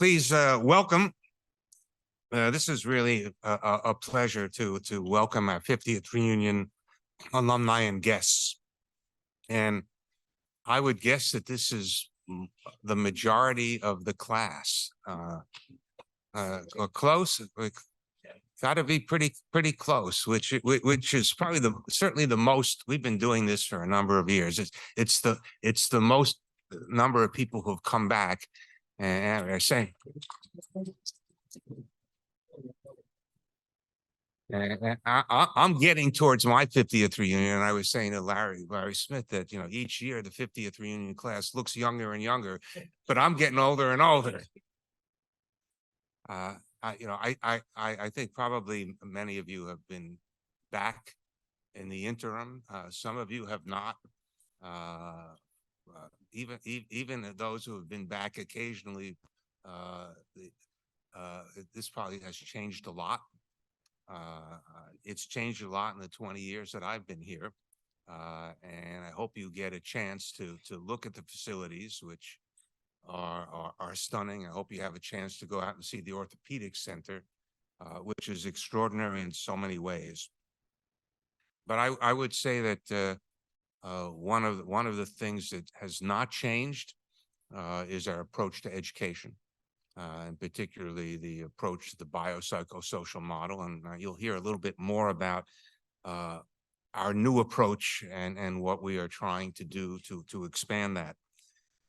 Please welcome. This is really a pleasure to welcome our 50th reunion alumni and guests. And I would guess that this is the majority of the class. Close, got to be pretty close, which is probably certainly the most. We've been doing this for a number of years. It's the most number of people who've come back and are saying. I'm getting towards my 50th reunion. And I was saying to Larry Smith that, each year the 50th reunion class looks younger and younger, but I'm getting older and older. I think probably many of you have been back in the interim. Some of you have not. Even those who have been back occasionally, this probably has changed a lot. It's changed a lot in the 20 years that I've been here. And I hope you get a chance to look at the facilities, which are stunning. I hope you have a chance to go out and see the orthopedic center, which is extraordinary in so many ways. But I would say that one of the things that has not changed is our approach to education. And particularly the approach to the biopsychosocial model. And you'll hear a little bit more about our new approach and what we are trying to do to expand that.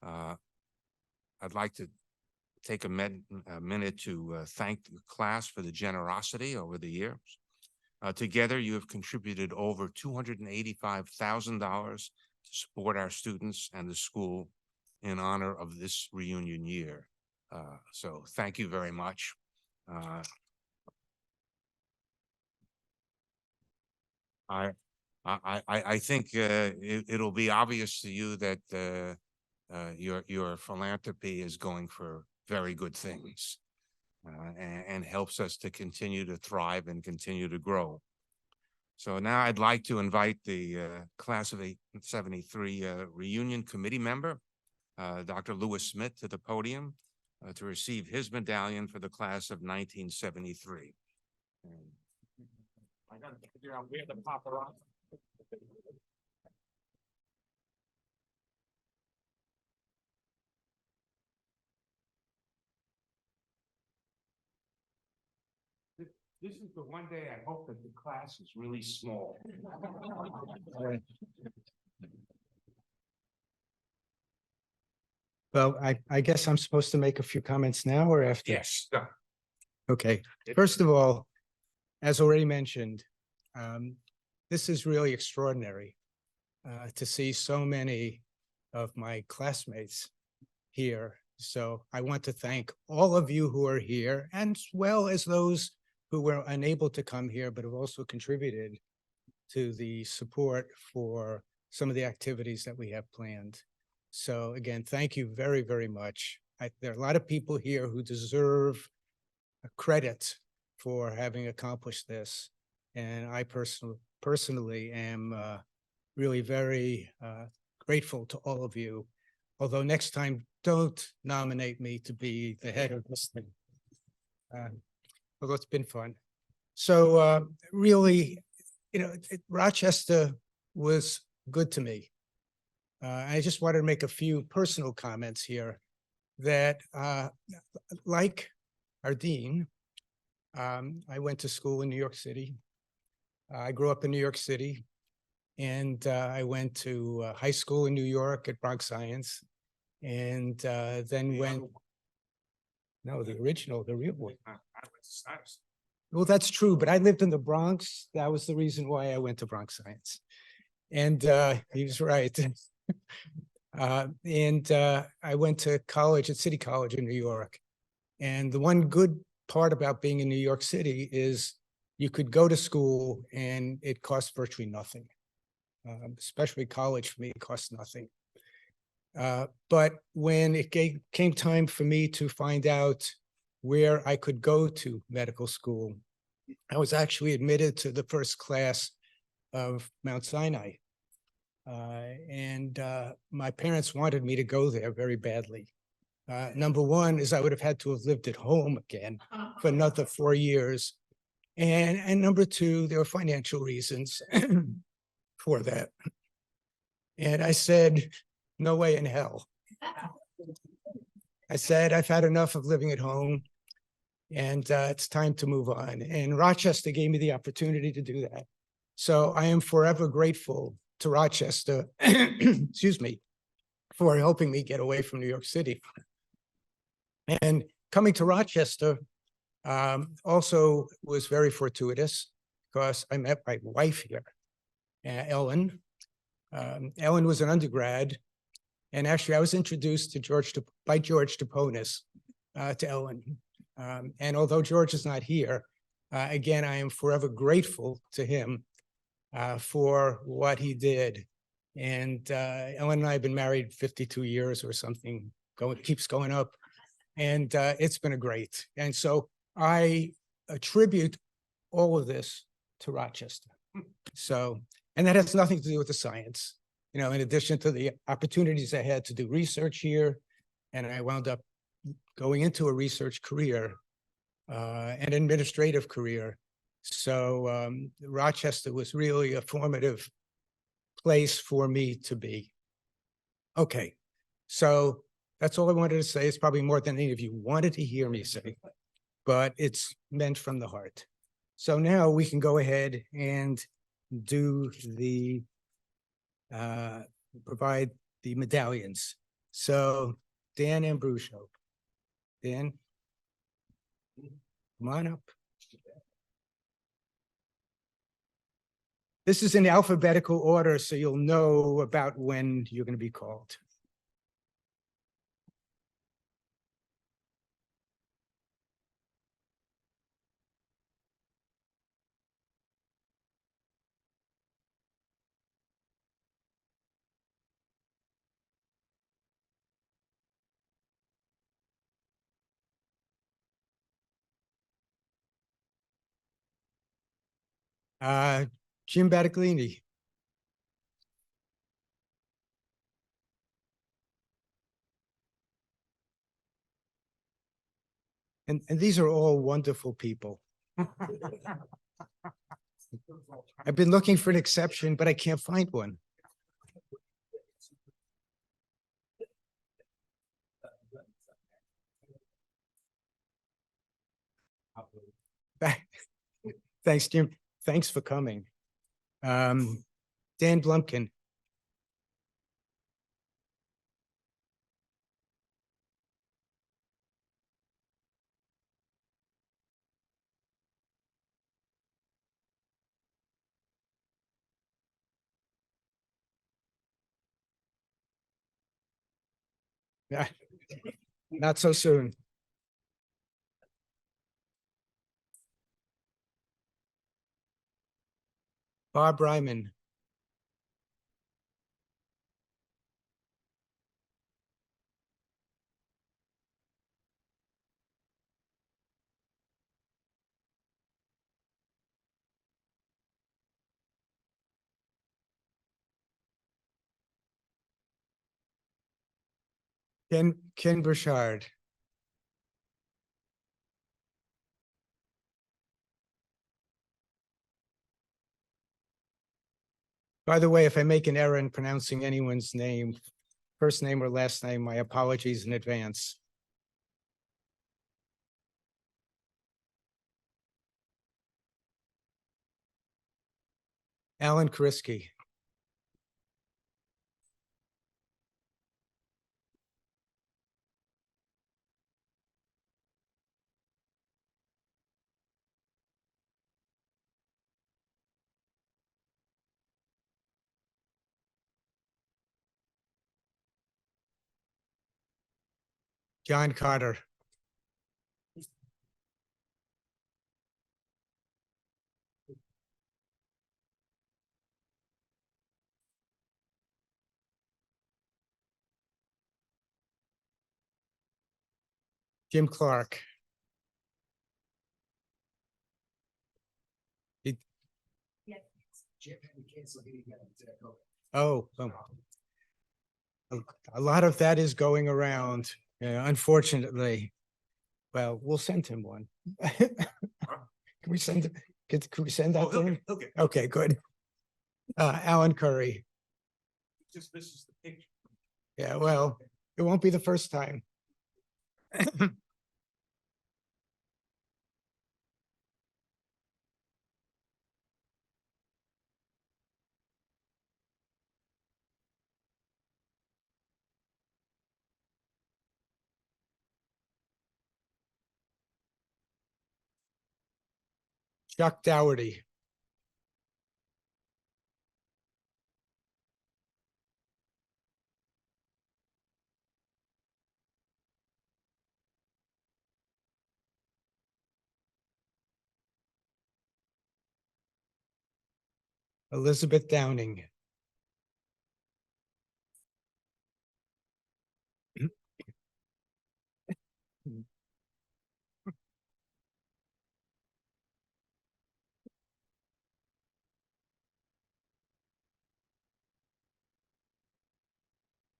I'd like to take a minute to thank the class for the generosity over the years. Together, you have contributed over $285,000 to support our students and the school in honor of this reunion year. So thank you very much. I think it'll be obvious to you that your philanthropy is going for very good things and helps us to continue to thrive and continue to grow. So now I'd like to invite the class of 73 reunion committee member, Dr. Lewis Smith, to the podium to receive his medallion for the class of 1973. I got to figure out where the paparazzi. This is the one day I hope that the class is really small. Well, I guess I'm supposed to make a few comments now or after? Yes. Okay. First of all, as already mentioned, this is really extraordinary to see so many of my classmates here. So I want to thank all of you who are here, and as well as those who were unable to come here, but have also contributed to the support for some of the activities that we have planned. So again, thank you very, very much. There are a lot of people here who deserve credit for having accomplished this. And I personally am really very grateful to all of you. Although next time, don't nominate me to be the head of this thing. Although it's been fun. So really, Rochester was good to me. I just wanted to make a few personal comments here that, like our dean, I went to school in New York City. I grew up in New York City, and I went to high school in New York at Bronx Science, and then went, no, the original, the real one. Well, that's true, but I lived in the Bronx. That was the reason why I went to Bronx Science. And he was right. I went to college at City College in New York. And the one good part about being in New York City is you could go to school and it costs virtually nothing. Especially college for me, it costs nothing. But when it came time for me to find out where I could go to medical school, I was actually admitted to the first class of Mount Sinai. My parents wanted me to go there very badly. Number one is I would have had to have lived at home again for another 4 years. And number two, there were financial reasons for that. And I said, no way in hell. I said, I've had enough of living at home and it's time to move on. And Rochester gave me the opportunity to do that. So I am forever grateful to Rochester, excuse me, for helping me get away from New York City. And coming to Rochester also was very fortuitous because I met my wife here, Ellen. Ellen was an undergrad, and actually I was introduced to by George Deponis to Ellen. And although George is not here, again, I am forever grateful to him for what he did. And Ellen and I have been married 52 years or something, keeps going up. And it's been a great. And so I attribute all of this to Rochester. So, and that has nothing to do with the science. You know, in addition to the opportunities I had to do research here, and I wound up going into a research career, an administrative career. So Rochester was really a formative place for me to be. Okay, so that's all I wanted to say. It's probably more than any of you wanted to hear me say, but it's meant from the heart. So now we can go ahead and do the, provide the medallions. So Dan Ambrusio. Dan, come on up. This is in alphabetical order, so you'll know about when you're going to be called. Jim Battaglini. And these are all wonderful people. I've been looking for an exception, but I can't find one. Thanks, Jim. Thanks for coming. Dan Blumkin. Yeah, not so soon. Bob Ryman. Ken Burchard. By the way, if I make an error in pronouncing anyone's name, first name or last name, my apologies in advance. Alan Kriski. John Carter. Jim Clark. Oh, a lot of that is going around. Yeah, unfortunately, well, we'll send him one. Can we send, can we send that to him? Okay. Okay, good. Alan Curry. Just misses the picture. Yeah, well, it won't be the first time. Chuck Dougherty. Elizabeth Downing.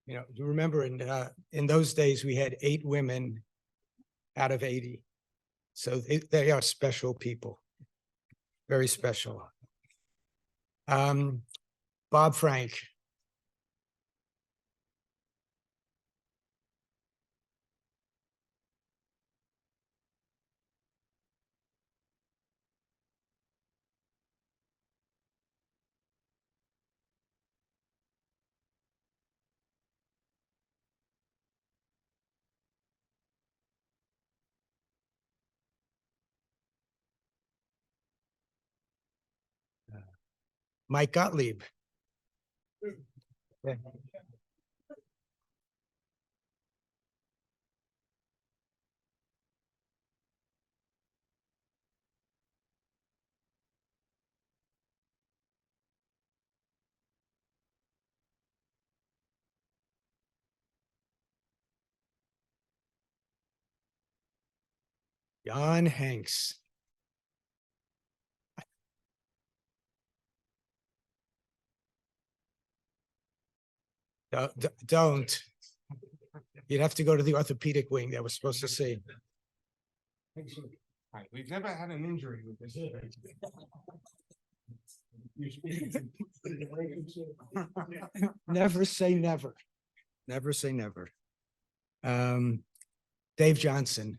You know, you remember in those days, we had 8 women out of 80. So they are special people, very special. Bob Frank. Mike Gottlieb. Yeah. John Hanks. Don't. You'd have to go to the orthopedic wing that was supposed to see. Right, we've never had an injury with this. Never say never. Never say never. Dave Johnson.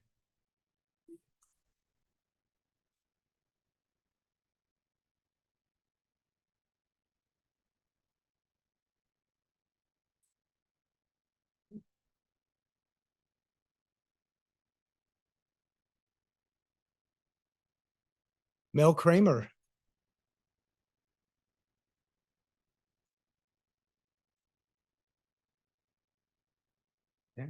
Mel Kramer. Yeah.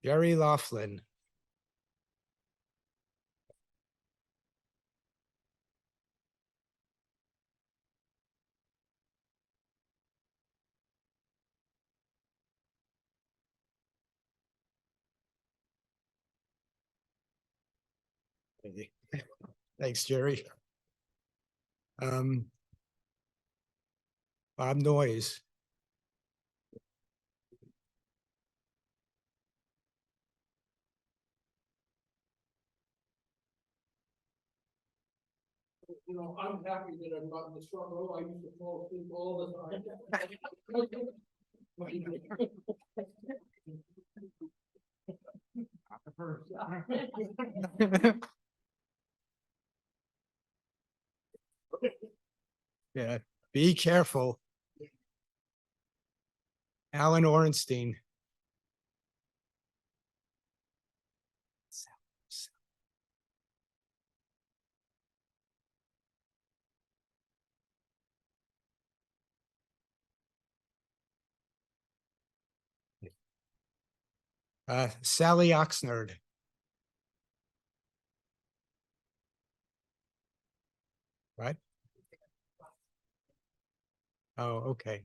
Jerry Laughlin. Thanks, Jerry. Bob Noyes. You know, I'm happy that I'm not in the front row. I used to fall asleep all the time. Yeah, be careful. Alan Orenstein. Sally Oxnard. Right? Oh, okay.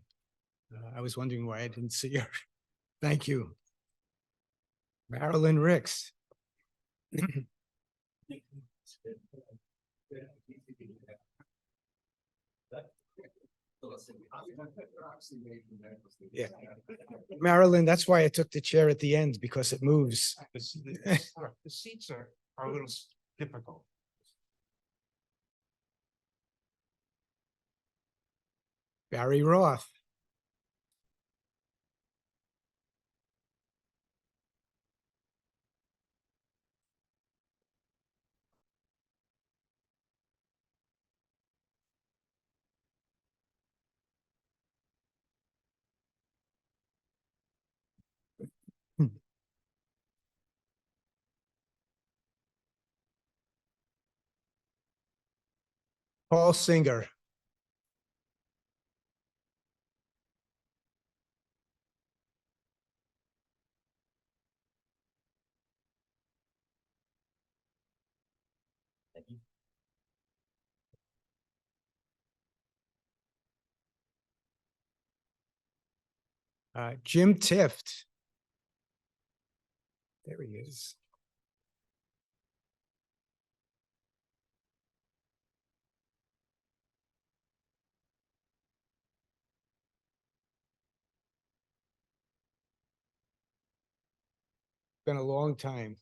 I was wondering why I didn't see her. Thank you. Marilyn Ricks. Yeah. Marilyn, that's why I took the chair at the end, because it moves. The seats are a little difficult. Barry Roth. Paul Singer. Jim Tift. There he is. Been a long time.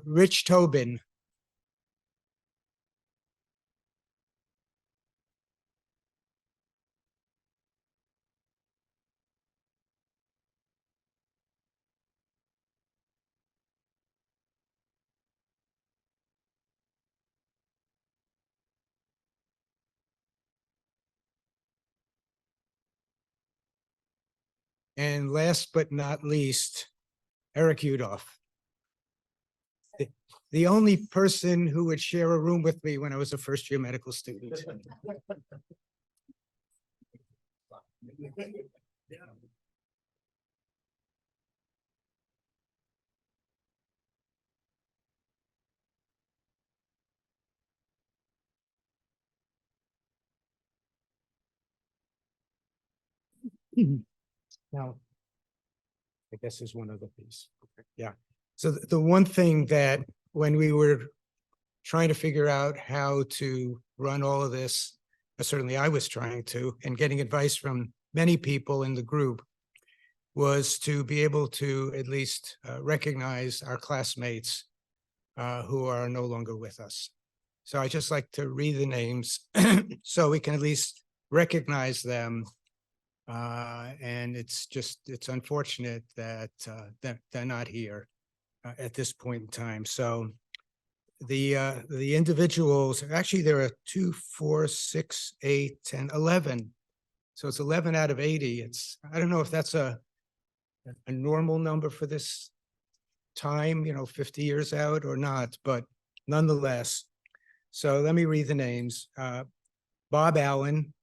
Rich Tobin. And last but not least, Eric Udoff. The only person who would share a room with me when I was a first-year medical student. Now, I guess there's one other piece. Yeah. So the one thing that when we were trying to figure out how to run all of this, certainly I was trying to, and getting advice from many people in the group, was to be able to at least recognize our classmates who are no longer with us. So I just like to read the names so we can at least recognize them. And it's unfortunate that they're not here at this point in time. So the individuals, actually there are 2, 4, 6, 8, 10, 11. So it's 11 out of 80. I don't know if that's a normal number for this time, 50 years out or not, but nonetheless. So let me read the names. Bob Allen,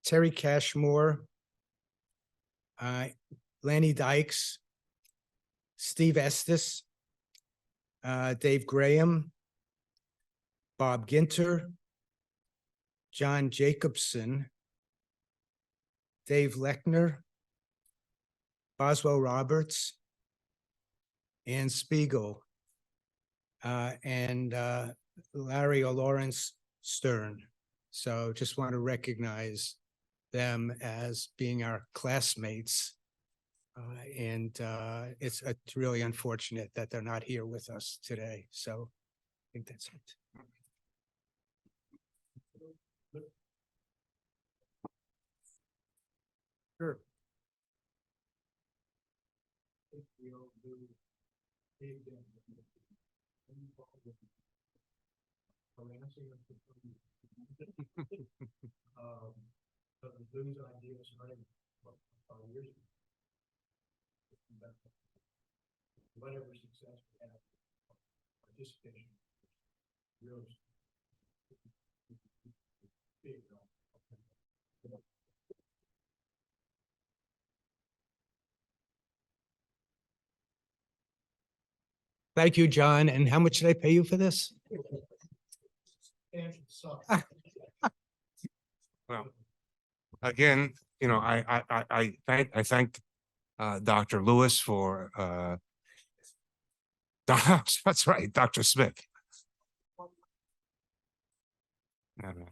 Terry Cashmore, Lanny Dykes, Steve Estes, Dave Graham, Bob Ginter, John Jacobson, Dave Lechner, Boswell Roberts, Ann Spiegel, and Larry or Lawrence Stern. So just want to recognize them as being our classmates. And it's really unfortunate that they're not here with us today. So I think that's it. Sure. Those ideas are years ago. Whatever success we have, participation, really. Thank you, John. And how much did I pay you for this? Well, again, I thank Dr. Lewis for, that's right, Dr. Smith.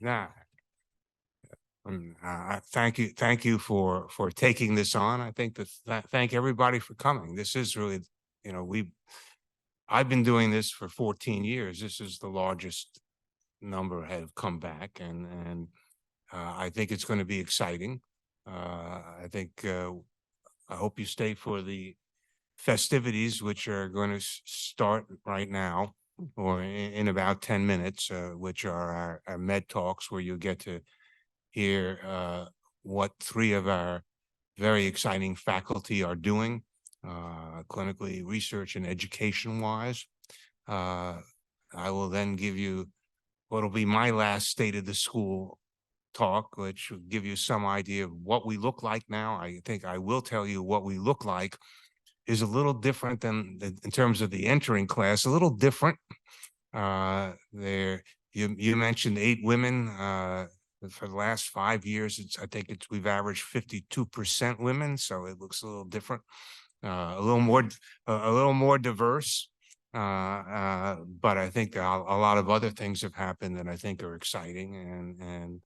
Nah. Thank you for taking this on. I think thank everybody for coming. This is really, you know, I've been doing this for 14 years. This is the largest number have come back, and I think it's going to be exciting. I think I hope you stay for the festivities, which are going to start right now or in about 10 minutes, which are our med talks, where you get to hear what three of our very exciting faculty are doing, clinically, research, and education-wise. I will then give you what'll be my last state of the school talk, which will give you some idea of what we look like now. I think I will tell you what we look like is a little different than in terms of the entering class, a little different. You mentioned 8 women. For the last 5 years, we've averaged 52% women, so it looks a little different, a little more diverse. But I think a lot of other things have happened that I think are exciting, and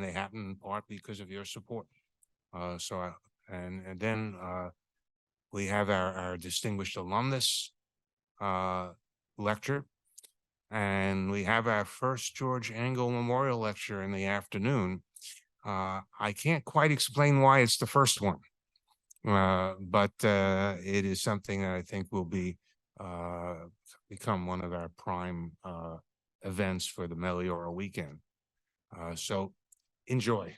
they happen in part because of your support. And then we have our distinguished alumnus lecture, and we have our first George Engel Memorial Lecture in the afternoon. I can't quite explain why it's the first one, but it is something that I think will become one of our prime events for the Meliora weekend. So enjoy.